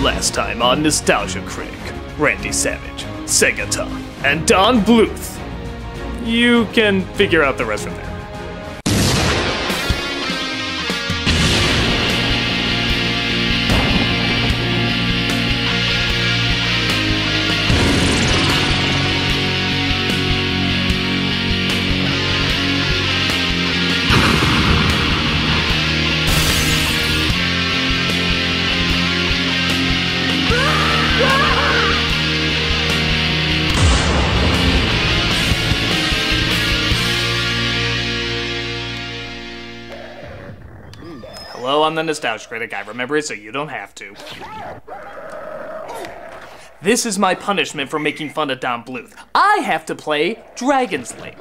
Last time on Nostalgia Critic, Randy Savage, Segata, and Don Bluth. You can figure out the rest from there. Hello, I'm the Nostalgia Critic. I remember it so you don't have to. This is my punishment for making fun of Don Bluth. I have to play Dragon's Lair.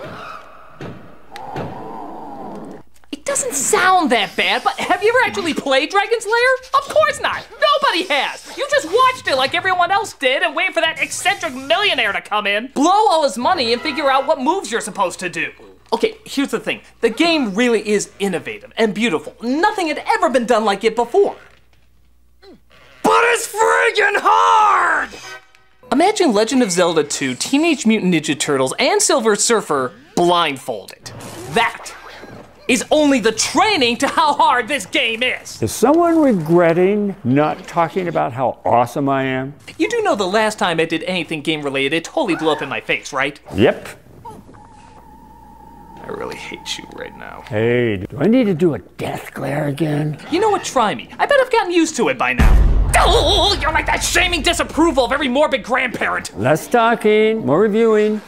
It doesn't sound that bad, but have you ever actually played Dragon's Lair? Of course not. Nobody has. You just watched it like everyone else did and wait for that eccentric millionaire to come in, blow all his money, and figure out what moves you're supposed to do. Okay, here's the thing. The game really is innovative and beautiful. Nothing had ever been done like it before. But it's friggin' hard! Imagine Legend of Zelda 2, Teenage Mutant Ninja Turtles, and Silver Surfer blindfolded. That is only the training to how hard this game is. Is someone regretting not talking about how awesome I am? You do know the last time I did anything game-related, it totally blew up in my face, right? Yep. I really hate you right now. Hey, do I need to do a death glare again? You know what, try me. I bet I've gotten used to it by now. Oh, you're like that shaming disapproval of every morbid grandparent. Less talking, more reviewing.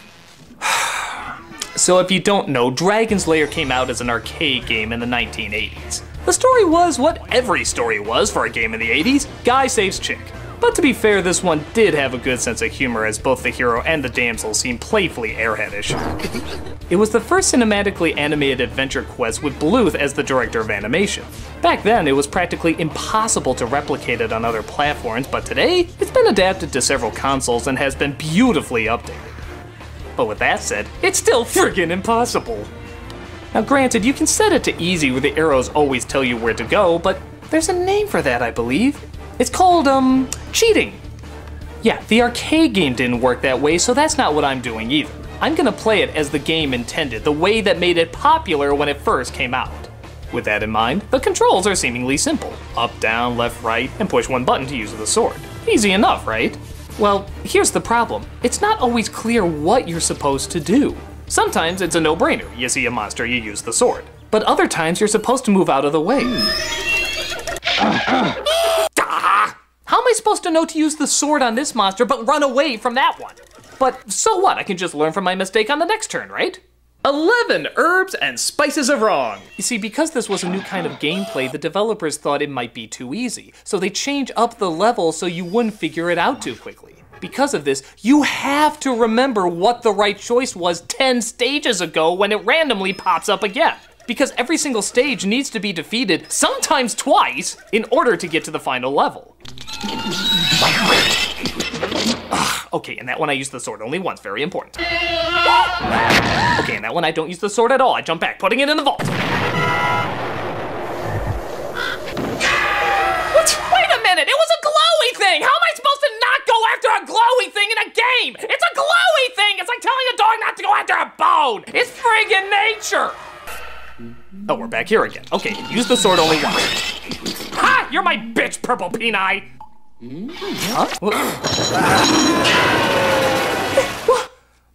So if you don't know, Dragon's Lair came out as an arcade game in the 1980s. The story was what every story was for a game in the 80s, guy saves chick. But to be fair, this one did have a good sense of humor as both the hero and the damsel seemed playfully airheadish. It was the first cinematically animated adventure quest with Bluth as the director of animation. Back then, it was practically impossible to replicate it on other platforms, but today, it's been adapted to several consoles and has been beautifully updated. But with that said, it's still friggin' impossible. Now granted, you can set it to easy where the arrows always tell you where to go, but there's a name for that, I believe. It's called, cheating. Yeah, the arcade game didn't work that way, so that's not what I'm doing either. I'm gonna play it as the game intended, the way that made it popular when it first came out. With that in mind, the controls are seemingly simple. Up, down, left, right, and push one button to use the sword. Easy enough, right? Well, here's the problem. It's not always clear what you're supposed to do. Sometimes it's a no-brainer. You see a monster, you use the sword. But other times you're supposed to move out of the way. How am I supposed to know to use the sword on this monster but run away from that one? But so what? I can just learn from my mistake on the next turn, right? 11 herbs and spices of wrong. You see, because this was a new kind of gameplay, the developers thought it might be too easy. So they changed up the level so you wouldn't figure it out too quickly. Because of this, you have to remember what the right choice was 10 stages ago when it randomly pops up again. Because every single stage needs to be defeated, sometimes twice, in order to get to the final level. Okay, and that one I use the sword only once, very important. Okay, and that one I don't use the sword at all. I jump back, putting it in the vault. What? Wait a minute, it was a glowy thing! How am I supposed to not go after a glowy thing in a game? It's a glowy thing! It's like telling a dog not to go after a bone! It's friggin' nature! Oh, we're back here again. Okay, use the sword only once. Ha! You're my bitch, Purple Peni! Huh?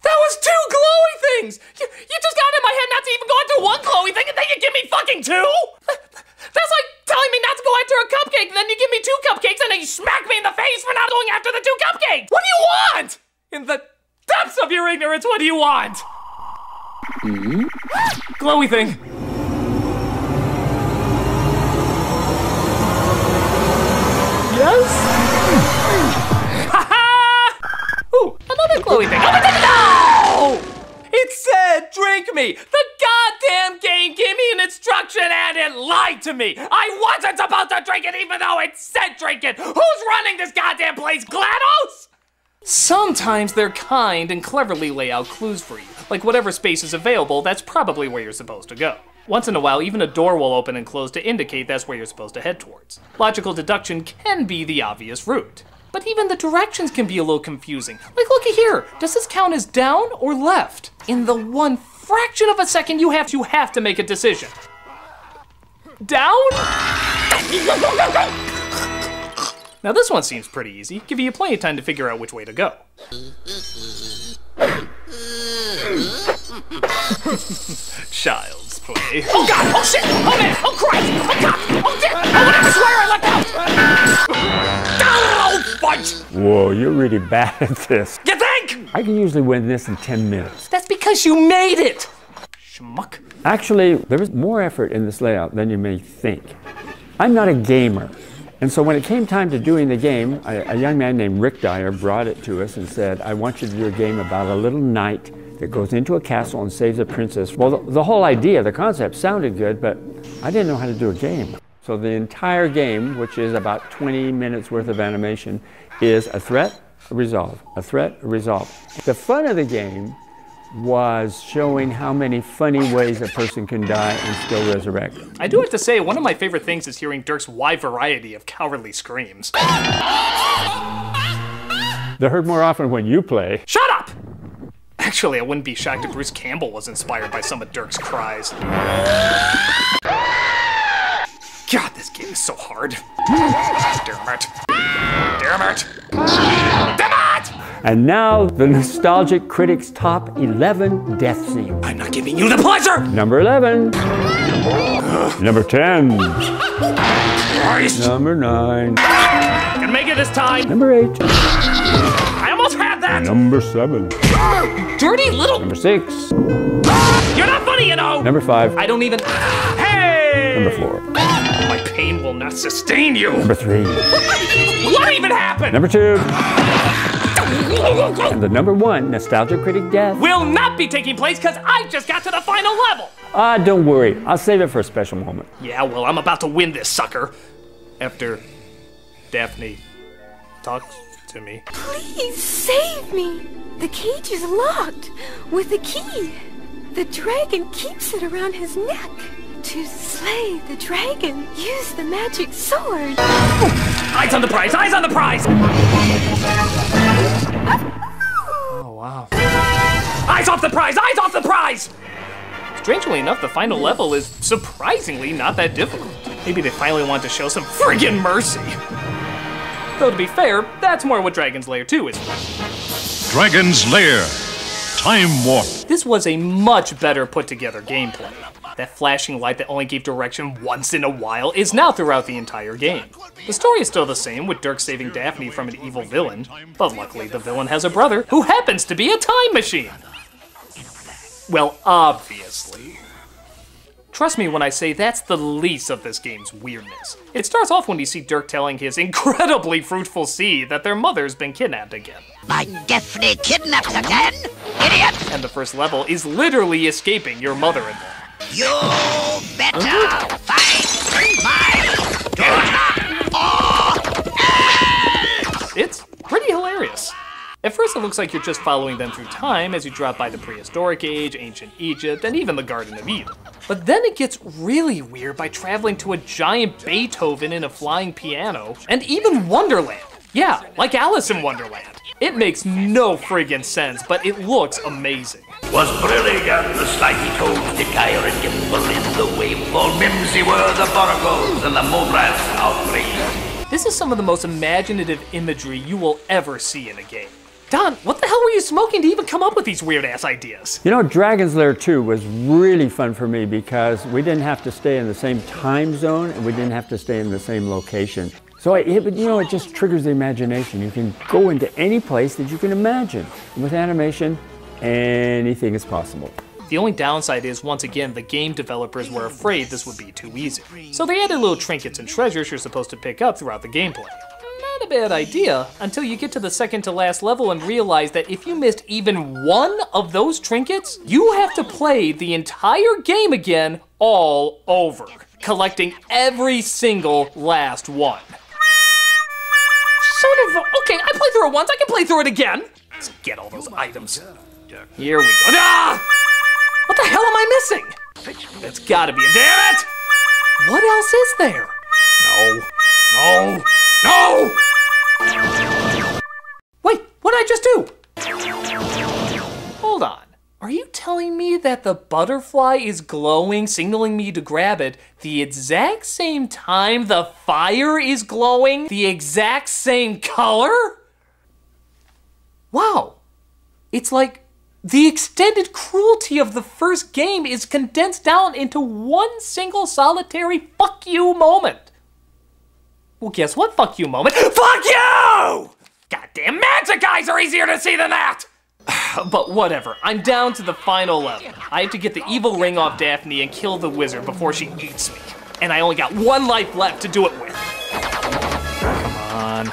That was 2 glowy things! You just got in my head not to even go after one glowy thing and then you give me fucking 2? That's like telling me not to go after a cupcake and then you give me 2 cupcakes and then you smack me in the face for not going after the 2 cupcakes! What do you want? In the depths of your ignorance, what do you want? Glowy thing. Yes? Ha-ha! Ooh, another glowy thing. Oh, no! It said, drink me. The goddamn game gave me an instruction and it lied to me. I wasn't supposed to drink it even though it said drink it. Who's running this goddamn place, GLaDOS? Sometimes they're kind and cleverly lay out clues for you. Like whatever space is available, that's probably where you're supposed to go. Once in a while, even a door will open and close to indicate that's where you're supposed to head towards. Logical deduction can be the obvious route. But even the directions can be a little confusing. Like, looky here. Does this count as down or left? In the one fraction of a second you have to make a decision. Down? Now this one seems pretty easy, giving you plenty of time to figure out which way to go. Child's play. Oh god! Oh shit! Oh man! Oh Christ! Oh god! Oh dear! I swear I let out! Oh fudge! Whoa, you're really bad at this. You think? I can usually win this in 10 minutes. That's because you made it! Schmuck. Actually, there was more effort in this layout than you may think. I'm not a gamer. And so when it came time to doing the game, a young man named Rick Dyer brought it to us and said, I want you to do a game about a little knight that goes into a castle and saves a princess. Well, the whole idea, the concept sounded good, but I didn't know how to do a game. So the entire game, which is about 20 minutes worth of animation, is a threat, a resolve, a threat, a resolve. The fun of the game was showing how many funny ways a person can die and still resurrect. I do have to say, one of my favorite things is hearing Dirk's wide variety of cowardly screams. They're heard more often when you play. Shut up! Actually, I wouldn't be shocked if Bruce Campbell was inspired by some of Dirk's cries. God, this game is so hard. Damn it. Damn it. Damn it! And now, the nostalgic Critic's top 11 death scenes. I'm not giving you the pleasure! Number 11. Number 10. Christ. Number 9. Can make it this time. Number 8. I almost had that! Number 7. Dirty little... Number 6. You're not funny, you know! Number 5. I don't even... Hey! Number 4. My pain will not sustain you! Number 3. What even happened? Number 2. And the number 1 nostalgic critic death will not be taking place because I just got to the final level! Don't worry. I'll save it for a special moment. Yeah, well, I'm about to win this sucker. After Daphne talks to me. Please save me! The cage is locked with a key. The dragon keeps it around his neck. To slay the dragon, use the magic sword. Eyes on the prize! Eyes on the prize! Oh, wow. Eyes off the prize! Eyes off the prize! Strangely enough, the final level is surprisingly not that difficult. Maybe they finally want to show some friggin' mercy. Though to be fair, that's more what Dragon's Lair 2 is. Dragon's Lair. Time Warp. This was a much better put together gameplay. That flashing light that only gave direction once in a while is now throughout the entire game. The story is still the same, with Dirk saving Daphne from an evil villain, but luckily the villain has a brother who happens to be a time machine. Well, obviously. Trust me when I say that's the least of this game's weirdness. It starts off when you see Dirk telling his incredibly fruitful seed that their mother's been kidnapped again. My Daphne kidnapped again? Idiot! And the first level is literally escaping your mother-in-law. You better fight my daughter or else! It's pretty hilarious. At first it looks like you're just following them through time as you drop by the prehistoric age, ancient Egypt, and even the Garden of Eden. But then it gets really weird by traveling to a giant Beethoven in a flying piano, and even Wonderland. Yeah, like Alice in Wonderland. It makes no friggin' sense, but it looks amazing. Was brilliant, the slimy toads did gyre and gimble in the waveful mimsy were the borgles and the mobrass outraged. This is some of the most imaginative imagery you will ever see in a game. Don, what the hell were you smoking to even come up with these weird-ass ideas? You know, Dragon's Lair 2 was really fun for me because we didn't have to stay in the same time zone and we didn't have to stay in the same location. So it just triggers the imagination. You can go into any place that you can imagine. And with animation, anything is possible. The only downside is, once again, the game developers were afraid this would be too easy. So they added little trinkets and treasures you're supposed to pick up throughout the gameplay. Not a bad idea, until you get to the second to last level and realize that if you missed even one of those trinkets, you have to play the entire game again all over, collecting every single last one. Son of a... Okay, I played through it once, I can play through it again. Let's get all those items. Here we go. Ah! What the hell am I missing? It's gotta be a damn it! What else is there? No. No! No! Wait, what did I just do? Hold on. Are you telling me that the butterfly is glowing, signaling me to grab it, the exact same time the fire is glowing, the exact same color? Wow. It's like the extended cruelty of the first game is condensed down into one single solitary fuck you moment. Well, guess what fuck you moment? Fuck you! Goddamn magic eyes are easier to see than that! But whatever, I'm down to the final level. I have to get the evil ring off Daphne and kill the wizard before she eats me. And I only got one life left to do it with. Come on.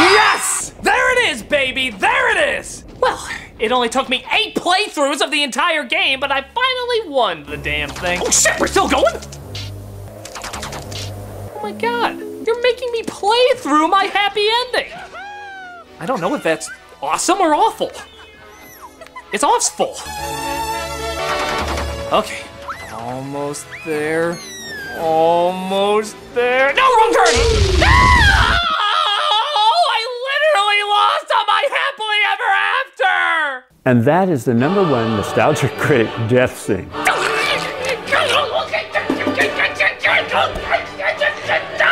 Yes! There it is, baby! There it is! Well, it only took me 8 playthroughs of the entire game, but I finally won the damn thing. Oh shit, we're still going? Oh my god, you're making me play through my happy ending. I don't know if that's awesome or awful. It's awful. Okay, almost there. Almost there. No, wrong turn! No! I literally lost on my happily ever after! And that is the #1 nostalgic critic death scene.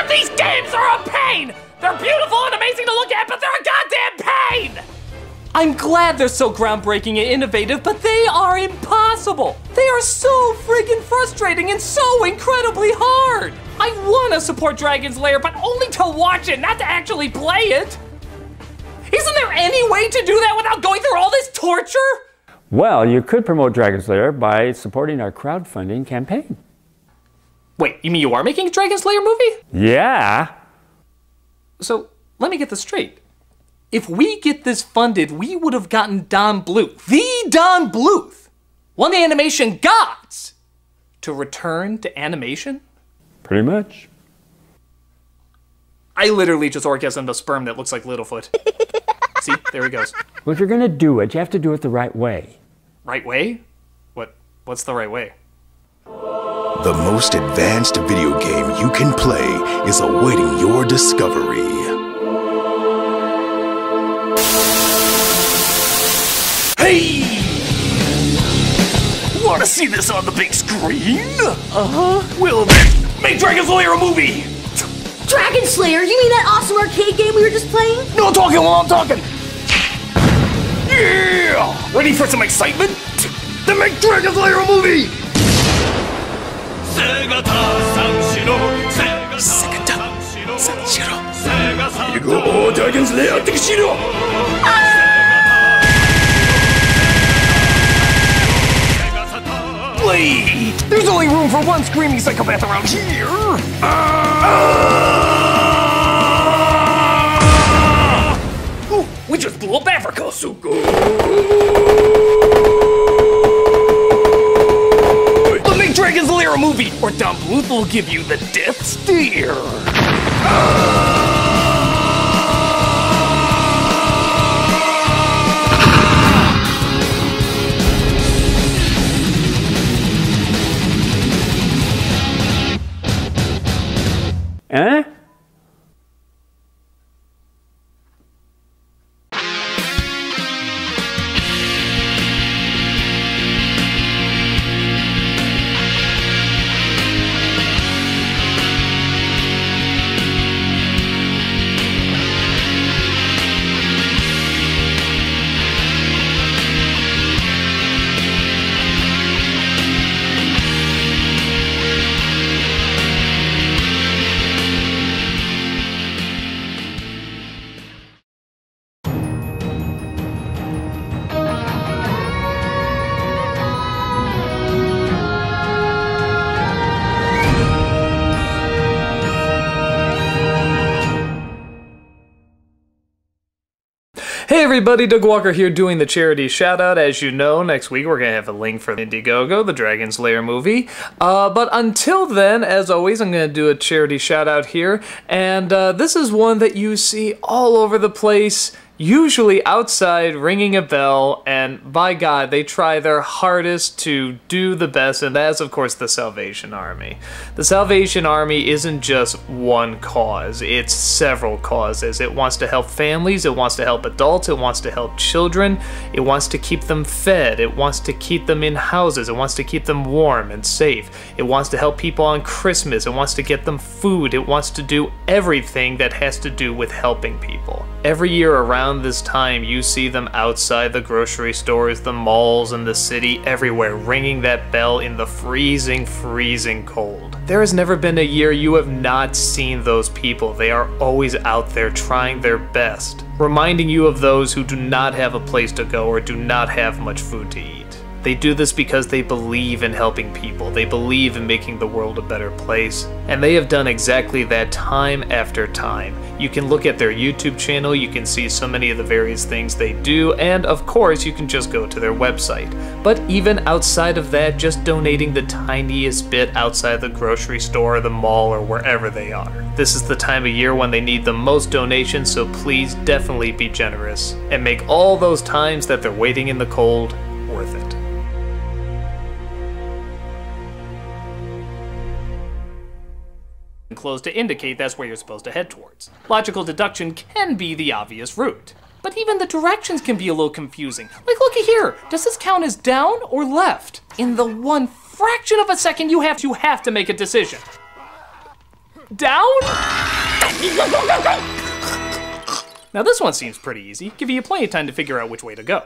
These games are a pain! They're beautiful and amazing to look at, but they're a goddamn pain! I'm glad they're so groundbreaking and innovative, but they are impossible! They are so friggin' frustrating and so incredibly hard! I wanna support Dragon's Lair, but only to watch it, not to actually play it! Isn't there any way to do that without going through all this torture? Well, you could promote Dragon's Lair by supporting our crowdfunding campaign. Wait, you mean you are making a Dragon's Lair movie? Yeah. So, let me get this straight. If we get this funded, we would have gotten Don Bluth, the Don Bluth, one of the animation gods, to return to animation? Pretty much. I literally just orgasmed a sperm that looks like Littlefoot. See, there he goes. Well, if you're gonna do it, you have to do it the right way. Right way? What's the right way? The most advanced video game you can play is awaiting your discovery. Hey! Want to see this on the big screen? Well then, make Dragon's Lair a movie! Dragon Slayer? You mean that awesome arcade game we were just playing? No talking while I'm talking! Yeah! Ready for some excitement? Then make Dragon's Lair a movie! You go, Dragon's Lair, Takeshiro! Wait! There's only room for one screaming psychopath around here! Oh, we just blew up Africa, Suko! But make Dragon's Lair a movie, or Don Bluth will give you the death stare! Eh? Hey everybody, Doug Walker here doing the charity shout-out. As you know, next week we're going to have a link for Indiegogo, the Dragon's Lair movie. But until then, as always, I'm going to do a charity shout-out here. And this is one that you see all over the place Usually outside ringing a bell, and by God, they try their hardest to do the best, and that is of course the Salvation Army. The Salvation Army isn't just one cause, it's several causes. It wants to help families, it wants to help adults, it wants to help children, it wants to keep them fed, it wants to keep them in houses, it wants to keep them warm and safe, it wants to help people on Christmas, it wants to get them food, it wants to do everything that has to do with helping people. Every year around this time, you see them outside the grocery stores, the malls, and the city, everywhere, ringing that bell in the freezing, freezing cold. There has never been a year you have not seen those people. They are always out there trying their best, reminding you of those who do not have a place to go or do not have much food to eat. They do this because they believe in helping people, they believe in making the world a better place, and they have done exactly that time after time. You can look at their YouTube channel, you can see so many of the various things they do, and of course you can just go to their website. But even outside of that, just donating the tiniest bit outside the grocery store or the mall or wherever they are. This is the time of year when they need the most donations, so please definitely be generous and make all those times that they're waiting in the cold worth it. Closed to indicate that's where you're supposed to head towards. Logical deduction can be the obvious route, but even the directions can be a little confusing. Like, looky here, does this count as down or left? In the one fraction of a second you have to make a decision. Down? Now this one seems pretty easy, giving you plenty of time to figure out which way to go.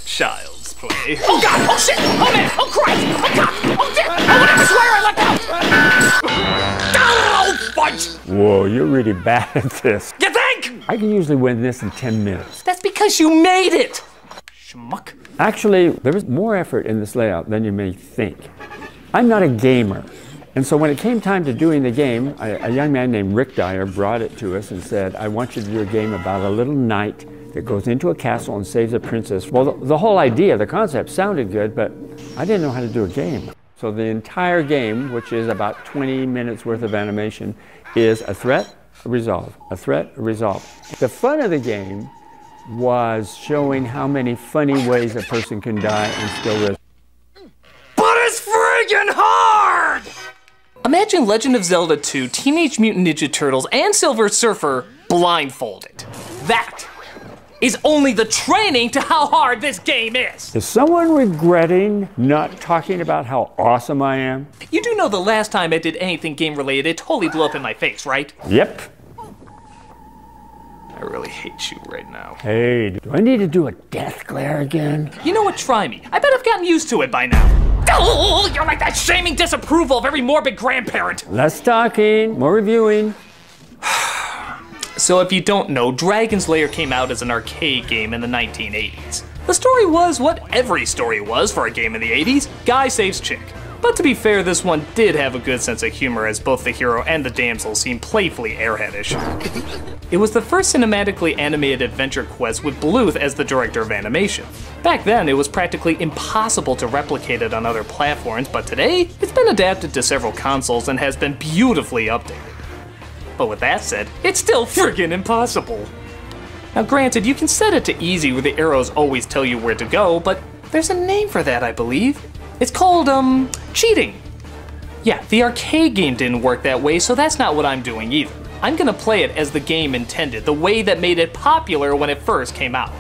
Child's play. Oh God! Oh shit! Oh man! Oh Christ! Oh God! Oh dear! Oh I swear I let go! Oh fudge! Whoa, you're really bad at this. You think? I can usually win this in 10 minutes. That's because you made it! Schmuck. Actually, there was more effort in this layout than you may think. I'm not a gamer. And so when it came time to doing the game, a young man named Rick Dyer brought it to us and said, I want you to do a game about a little knight that goes into a castle and saves a princess. Well, the whole idea, the concept sounded good, but I didn't know how to do a game. So the entire game, which is about 20 minutes worth of animation, is a threat, a resolve, a threat, a resolve. The fun of the game was showing how many funny ways a person can die and still live. But it's friggin' hard! Imagine Legend of Zelda 2, Teenage Mutant Ninja Turtles, and Silver Surfer blindfolded. That is only the training to how hard this game is. Is someone regretting not talking about how awesome I am? You do know the last time I did anything game related, it totally blew up in my face, right? Yep. I really hate you right now. Hey, do I need to do a death glare again? You know what, try me. I bet I've gotten used to it by now. Oh, you're like that shaming disapproval of every morbid grandparent. Less talking, more reviewing. So if you don't know, Dragon's Lair came out as an arcade game in the 1980s. The story was what every story was for a game in the 80s, guy saves chick. But to be fair, this one did have a good sense of humor as both the hero and the damsel seemed playfully airheadish. It was the first cinematically animated adventure quest with Bluth as the director of animation. Back then, it was practically impossible to replicate it on other platforms, but today, it's been adapted to several consoles and has been beautifully updated. But with that said, it's still friggin' impossible. Now granted, you can set it to easy where the arrows always tell you where to go, but there's a name for that, I believe. It's called, cheating. Yeah, the arcade game didn't work that way, so that's not what I'm doing either. I'm gonna play it as the game intended, the way that made it popular when it first came out.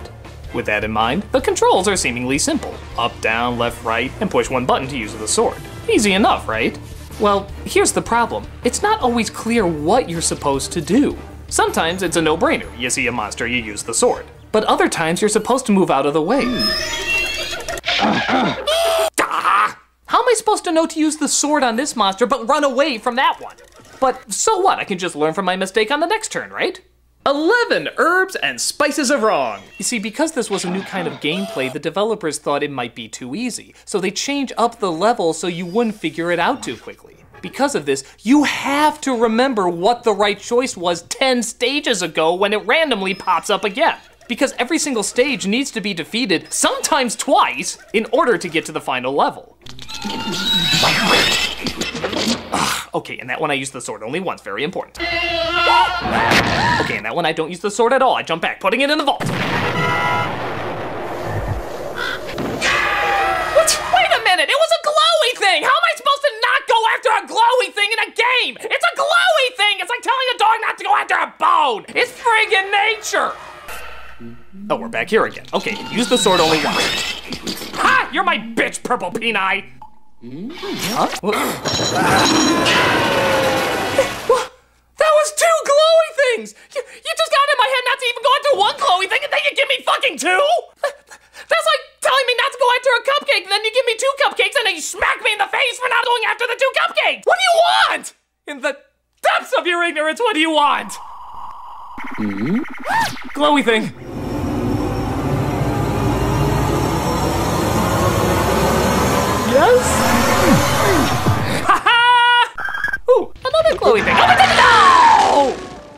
With that in mind, the controls are seemingly simple. Up, down, left, right, and push one button to use the sword. Easy enough, right? Well, here's the problem. It's not always clear what you're supposed to do. Sometimes it's a no-brainer. You see a monster, you use the sword. But other times you're supposed to move out of the way. How am I supposed to know to use the sword on this monster but run away from that one? But so what? I can just learn from my mistake on the next turn, right? 11 herbs and spices of wrong. You see, because this was a new kind of gameplay, the developers thought it might be too easy. So they changed up the level so you wouldn't figure it out too quickly. Because of this, you have to remember what the right choice was 10 stages ago when it randomly pops up again. Because every single stage needs to be defeated, sometimes twice, in order to get to the final level. Okay, in that one I use the sword only once, very important. Okay, in that one I don't use the sword at all. I jump back, putting it in the vault. What? Wait a minute, it was a glowy thing! How am I supposed to not go after a glowy thing in a game? It's a glowy thing! It's like telling a dog not to go after a bone! It's friggin' nature! Oh, we're back here again. Okay, use the sword only once. Ha! You're my bitch, Purple Peni! Huh? That was 2 glowy things! You just got in my head not to even go after 1 glowy thing and then you give me fucking 2? That's like telling me not to go after a cupcake and then you give me 2 cupcakes and then you smack me in the face for not going after the 2 cupcakes! What do you want? In the depths of your ignorance, what do you want? Glowy thing. Yes? Ooh, another glowy thing. No!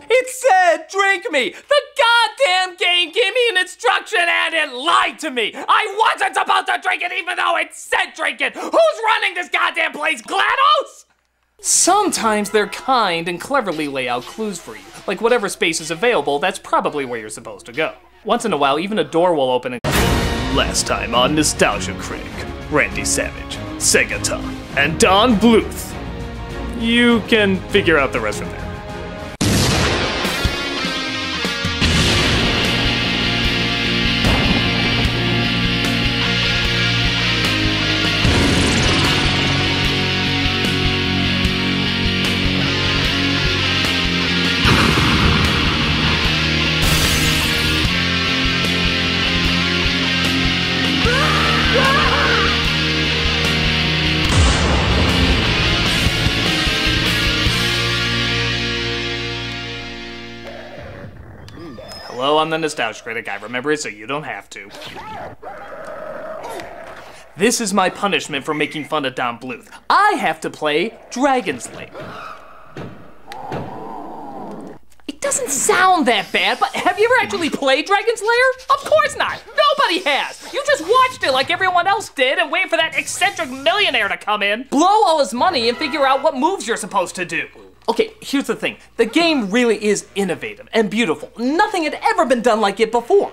It said drink me! The goddamn game gave me an instruction and it lied to me! I wasn't supposed to drink it even though it said drink it! Who's running this goddamn place, GLaDOS? Sometimes they're kind and cleverly lay out clues for you. Like whatever space is available, that's probably where you're supposed to go. Once in a while, even a door will open and... Last time on Nostalgia Critic, Randy Savage, Sega Tom, and Don Bluth. You can figure out the rest from there. Hello, I'm the Nostalgia Critic. I remember it so you don't have to. This is my punishment for making fun of Don Bluth. I have to play Dragon's Lair. It doesn't sound that bad, but have you ever actually played Dragon's Lair? Of course not. Nobody has. You just watched it like everyone else did and wait for that eccentric millionaire to come in, blow all his money, and figure out what moves you're supposed to do. Okay, here's the thing. The game really is innovative and beautiful. Nothing had ever been done like it before.